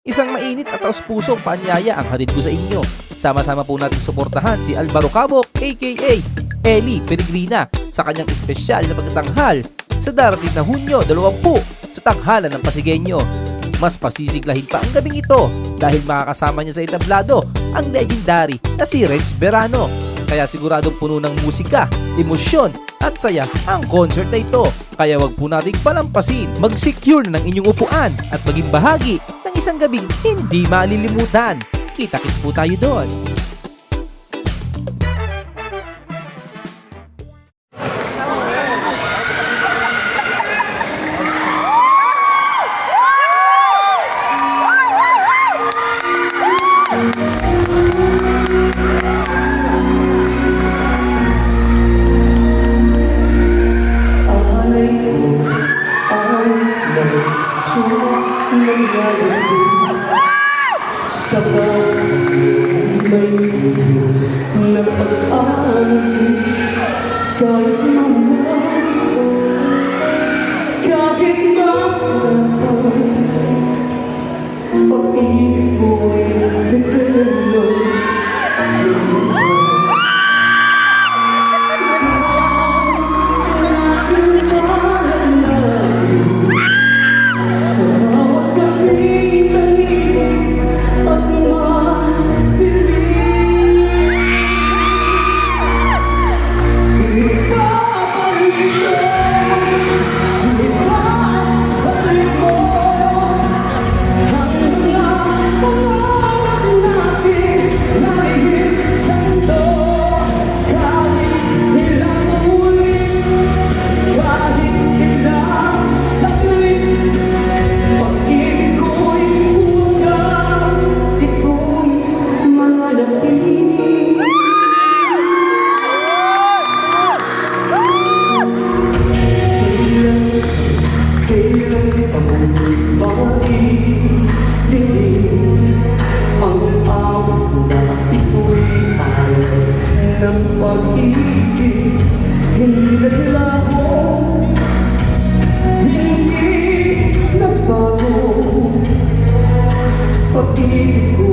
Isang mainit at taos-pusong paanyaya ang hatid ko sa inyo. Sama-sama po nating suportahan si Alvaro Cabok aka Eli Peregrina sa kanyang espesyal na pagtatanghal sa darating na Hunyo 20 sa tanghalan ng Pasigueño. Mas pasisiglahin pa ang gabing ito dahil makakasama niya sa entablado ang legendary na si Reds Verano. Kaya siguradong puno ng musika, emosyon at saya ang concert na ito. Kaya wag po nating palampasin, mag-secure na ng inyong upuan at maging bahagi ng isang gabing hindi malilimutan. Kita-kits po tayo doon. Sa bawat may na pag-aari, kahit mahirapan, pag-ibig ko'y gagalaman. Pag-ibig, hindi naglaho, hindi nagbago. Pag-ibig